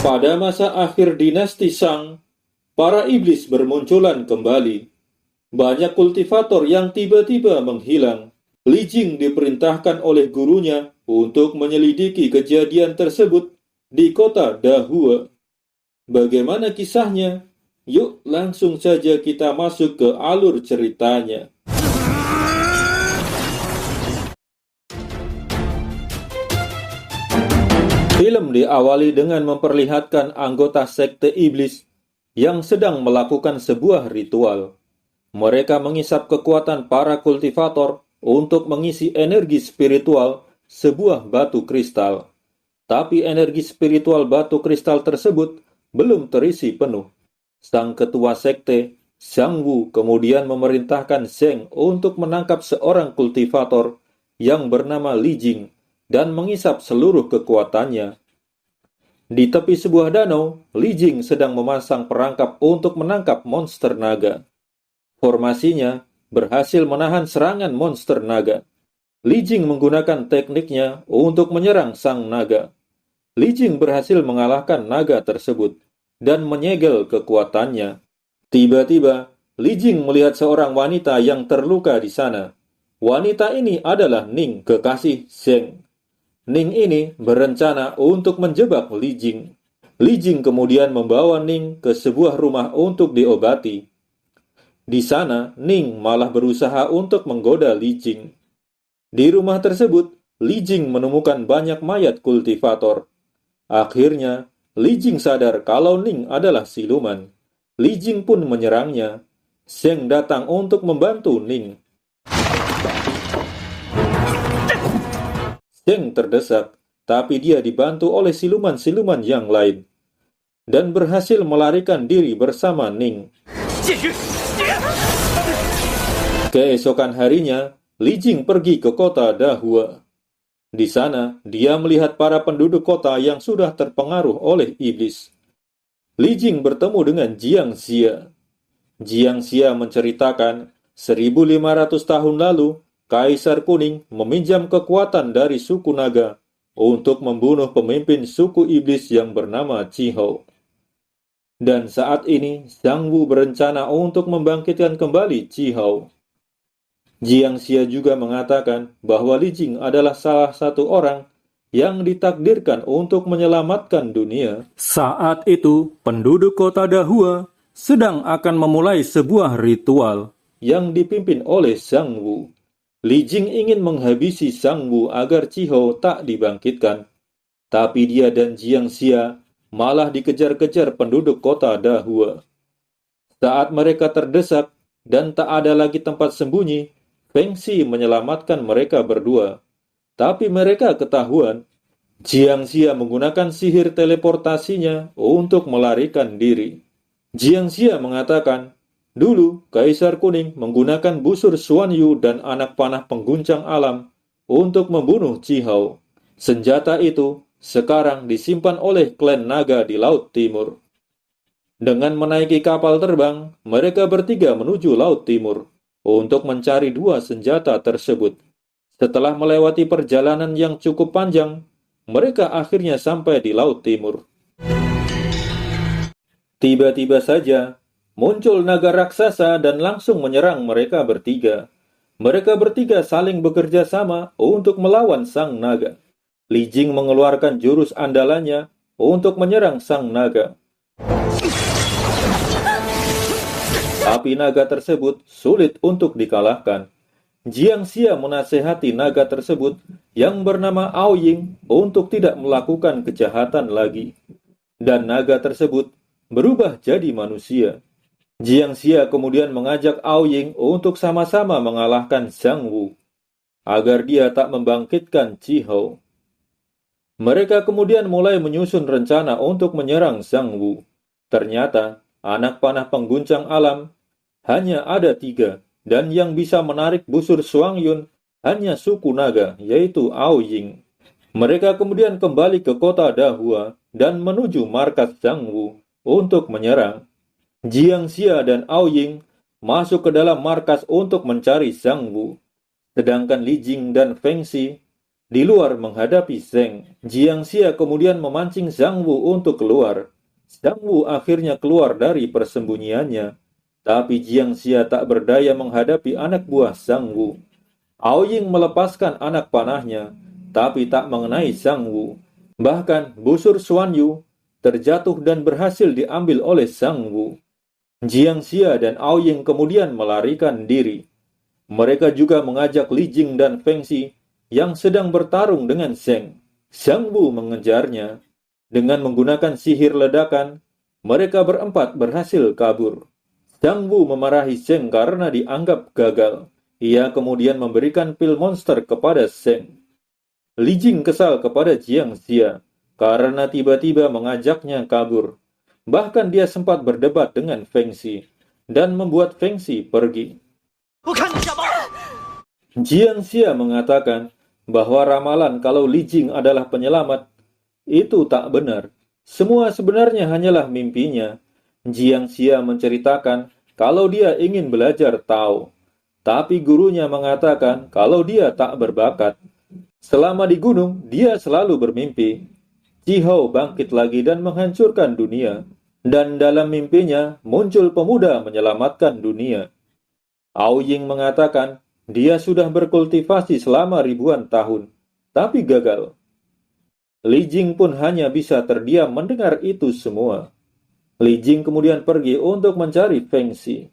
Pada masa akhir dinasti Shang, para iblis bermunculan kembali. Banyak kultivator yang tiba-tiba menghilang. Li Jing diperintahkan oleh gurunya untuk menyelidiki kejadian tersebut di kota Dahua. Bagaimana kisahnya? Yuk langsung saja kita masuk ke alur ceritanya. Film diawali dengan memperlihatkan anggota sekte iblis yang sedang melakukan sebuah ritual. Mereka mengisap kekuatan para kultivator untuk mengisi energi spiritual sebuah batu kristal. Tapi energi spiritual batu kristal tersebut belum terisi penuh. Sang ketua sekte, Zhang Wu, kemudian memerintahkan Zheng untuk menangkap seorang kultivator yang bernama Li Jing dan mengisap seluruh kekuatannya. Di tepi sebuah danau, Li Jing sedang memasang perangkap untuk menangkap monster naga. Formasinya berhasil menahan serangan monster naga. Li Jing menggunakan tekniknya untuk menyerang sang naga. Li Jing berhasil mengalahkan naga tersebut dan menyegel kekuatannya. Tiba-tiba, Li Jing melihat seorang wanita yang terluka di sana. Wanita ini adalah Ning, kekasih Zheng. Ning ini berencana untuk menjebak Li Jing. Li Jing kemudian membawa Ning ke sebuah rumah untuk diobati. Di sana, Ning malah berusaha untuk menggoda Li Jing. Di rumah tersebut, Li Jing menemukan banyak mayat kultivator. Akhirnya, Li Jing sadar kalau Ning adalah siluman. Li Jing pun menyerangnya. Zheng datang untuk membantu Ning. Zheng terdesak, tapi dia dibantu oleh siluman-siluman yang lain dan berhasil melarikan diri bersama Ning. Keesokan harinya, Li Jing pergi ke kota Dahua. Di sana, dia melihat para penduduk kota yang sudah terpengaruh oleh iblis. Li Jing bertemu dengan Jiang Xia. Jiang Xia menceritakan 1500 tahun lalu, Kaisar Kuning meminjam kekuatan dari suku naga untuk membunuh pemimpin suku iblis yang bernama Qihou. Dan saat ini, Zhang Wu berencana untuk membangkitkan kembali Qihou. Jiang Xia juga mengatakan bahwa Li Jing adalah salah satu orang yang ditakdirkan untuk menyelamatkan dunia. Saat itu, penduduk kota Dahua sedang akan memulai sebuah ritual yang dipimpin oleh Zhang Wu. Li Jing ingin menghabisi Zhang Wu agar Qihou tak dibangkitkan. Tapi dia dan Jiang Xia malah dikejar-kejar penduduk kota Dahua. Saat mereka terdesak dan tak ada lagi tempat sembunyi, Feng Xi menyelamatkan mereka berdua. Tapi mereka ketahuan. Jiang Xia menggunakan sihir teleportasinya untuk melarikan diri. Jiang Xia mengatakan, dulu, Kaisar Kuning menggunakan busur Xuan Yu dan anak panah pengguncang alam untuk membunuh Qihou. Senjata itu sekarang disimpan oleh klan naga di Laut Timur. Dengan menaiki kapal terbang, mereka bertiga menuju Laut Timur untuk mencari dua senjata tersebut. Setelah melewati perjalanan yang cukup panjang, mereka akhirnya sampai di Laut Timur. Tiba-tiba saja, muncul naga raksasa dan langsung menyerang mereka bertiga. Mereka bertiga saling bekerja sama untuk melawan sang naga. Li Jing mengeluarkan jurus andalannya untuk menyerang sang naga. Api naga tersebut sulit untuk dikalahkan. Jiang Xia menasehati naga tersebut yang bernama Ao Ying untuk tidak melakukan kejahatan lagi. Dan naga tersebut berubah jadi manusia. Jiang Xia kemudian mengajak Ao Ying untuk sama-sama mengalahkan Zhang Wu, agar dia tak membangkitkan Qihou. Mereka kemudian mulai menyusun rencana untuk menyerang Zhang Wu. Ternyata, anak panah pengguncang alam hanya ada 3, dan yang bisa menarik busur Xuan Yun hanya suku naga, yaitu Ao Ying. Mereka kemudian kembali ke kota Dahua dan menuju markas Zhang Wu untuk menyerang. Jiang Xia dan Ao Ying masuk ke dalam markas untuk mencari Zhang Wu. Sedangkan Li Jing dan Feng Xi di luar menghadapi Zheng. Jiangxia kemudian memancing Zhang Wu untuk keluar. Zhang Wu akhirnya keluar dari persembunyiannya, tapi Jiangxia tak berdaya menghadapi anak buah Zhang Wu. Aoying melepaskan anak panahnya, tapi tak mengenai Zhang Wu. Bahkan busur Xuan Yu terjatuh dan berhasil diambil oleh Zhang Wu. Jiangxia dan Aoying kemudian melarikan diri. Mereka juga mengajak Li Jing dan Feng Xi yang sedang bertarung dengan Zheng. Zhang Wu mengejarnya. Dengan menggunakan sihir ledakan, mereka berempat berhasil kabur. Zhang Wu memarahi Zheng karena dianggap gagal. Ia kemudian memberikan pil monster kepada Zheng. Li Jing kesal kepada Jiangxia karena tiba-tiba mengajaknya kabur. Bahkan dia sempat berdebat dengan Feng Xi dan membuat Feng Xi pergi. Jiangxia mengatakan bahwa ramalan kalau Li Jing adalah penyelamat itu tak benar. Semua sebenarnya hanyalah mimpinya. Jiangxia menceritakan kalau dia ingin belajar Tao, tapi gurunya mengatakan kalau dia tak berbakat. Selama di gunung, dia selalu bermimpi. Qihou bangkit lagi dan menghancurkan dunia. Dan dalam mimpinya, muncul pemuda menyelamatkan dunia. Aoying mengatakan, dia sudah berkultivasi selama ribuan tahun, tapi gagal. Li Jing pun hanya bisa terdiam mendengar itu semua. Li Jing kemudian pergi untuk mencari Feng Xi.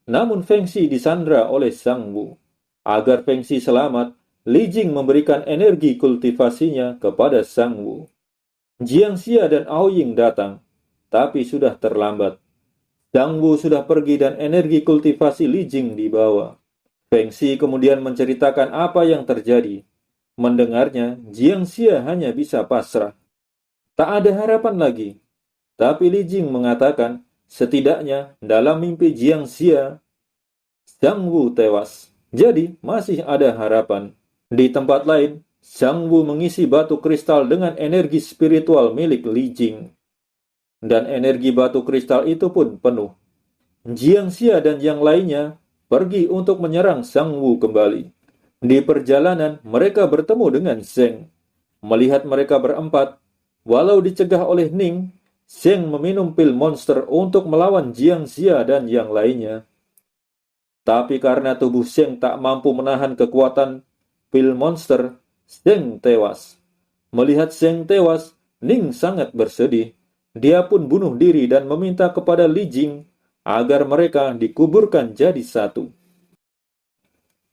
Namun Feng Xi disandra oleh Zhang Wu. Agar Feng Xi selamat, Li Jing memberikan energi kultivasinya kepada Zhang Wu. Jiangxia dan Aoying datang, tapi sudah terlambat. Zhang Wu sudah pergi dan energi kultivasi Li Jing dibawa. Feng Xi kemudian menceritakan apa yang terjadi. Mendengarnya, Jiangxia hanya bisa pasrah. Tak ada harapan lagi. Tapi Li Jing mengatakan, setidaknya dalam mimpi Jiangxia, Zhang Wu tewas. Jadi, masih ada harapan. Di tempat lain, Zhang Wu mengisi batu kristal dengan energi spiritual milik Li Jing. Dan energi batu kristal itu pun penuh. Jiangxia dan yang lainnya pergi untuk menyerang Zhang Wu kembali. Di perjalanan, mereka bertemu dengan Zheng. Melihat mereka berempat, walau dicegah oleh Ning, Zheng meminum pil monster untuk melawan Jiangxia dan yang lainnya. Tapi karena tubuh Zheng tak mampu menahan kekuatan pil monster, Zheng tewas. Melihat Zheng tewas, Ning sangat bersedih. Dia pun bunuh diri dan meminta kepada Li Jing agar mereka dikuburkan jadi satu.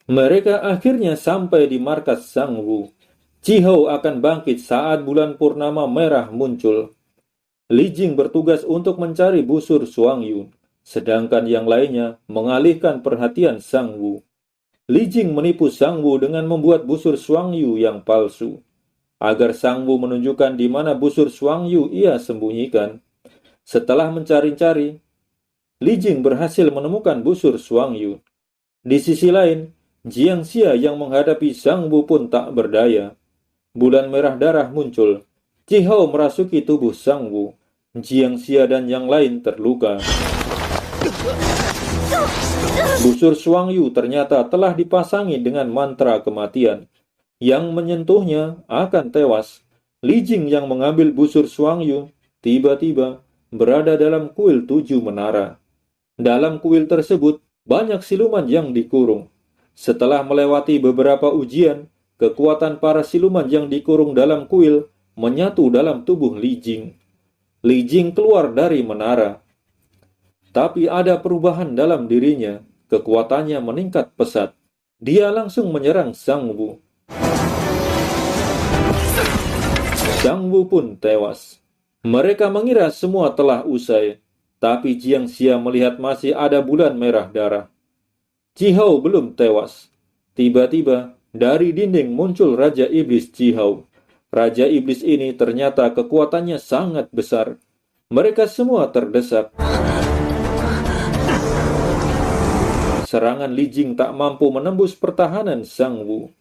Mereka akhirnya sampai di markas Zhang Wu. Qihou akan bangkit saat bulan purnama merah muncul. Li Jing bertugas untuk mencari busur Xuang Yu, sedangkan yang lainnya mengalihkan perhatian Zhang Wu. Li Jing menipu Zhang Wu dengan membuat busur Xuang Yu yang palsu, agar Zhang Wu menunjukkan di mana busur Xuang Yu ia sembunyikan. Setelah mencari-cari, Li Jing berhasil menemukan busur Xuang Yu. Di sisi lain, Jiangxia yang menghadapi Zhang Wu pun tak berdaya. Bulan merah darah muncul. Qihou merasuki tubuh Zhang Wu. Jiangxia dan yang lain terluka. Busur Xuang Yu ternyata telah dipasangi dengan mantra kematian. Yang menyentuhnya akan tewas. Li Jing yang mengambil busur Xuang Yu tiba-tiba berada dalam kuil 7 menara. Dalam kuil tersebut banyak siluman yang dikurung. Setelah melewati beberapa ujian, kekuatan para siluman yang dikurung dalam kuil menyatu dalam tubuh Li Jing. Li Jing keluar dari menara. Tapi ada perubahan dalam dirinya, kekuatannya meningkat pesat. Dia langsung menyerang Zhang Wu. Zhang Wu pun tewas. Mereka mengira semua telah usai, tapi Jiangxia melihat masih ada bulan merah darah. Qihou belum tewas. Tiba-tiba, dari dinding muncul Raja Iblis Qihou. Raja Iblis ini ternyata kekuatannya sangat besar. Mereka semua terdesak. Serangan Li Jing tak mampu menembus pertahanan Zhang Wu.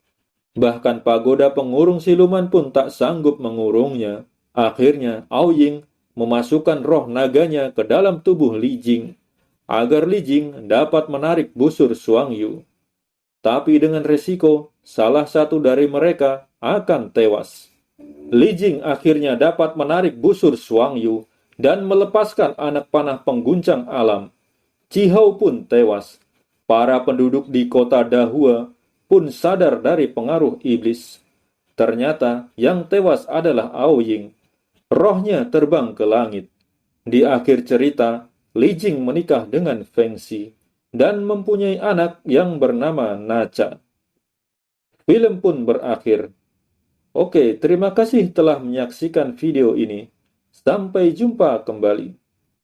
Bahkan pagoda pengurung siluman pun tak sanggup mengurungnya. Akhirnya, Aoying memasukkan roh naganya ke dalam tubuh Li Jing, agar Li Jing dapat menarik busur Xuang Yu. tapi dengan resiko salah satu dari mereka akan tewas. Li Jing akhirnya dapat menarik busur Shuang Yu dan melepaskan anak panah pengguncang alam. Chi Hou pun tewas. Para penduduk di kota Dahua pun sadar dari pengaruh iblis. Ternyata yang tewas adalah Ao Ying. Rohnya terbang ke langit. Di akhir cerita, Li Jing menikah dengan Feng Xi dan mempunyai anak yang bernama Nacha. Film pun berakhir. Oke, terima kasih telah menyaksikan video ini. Sampai jumpa kembali.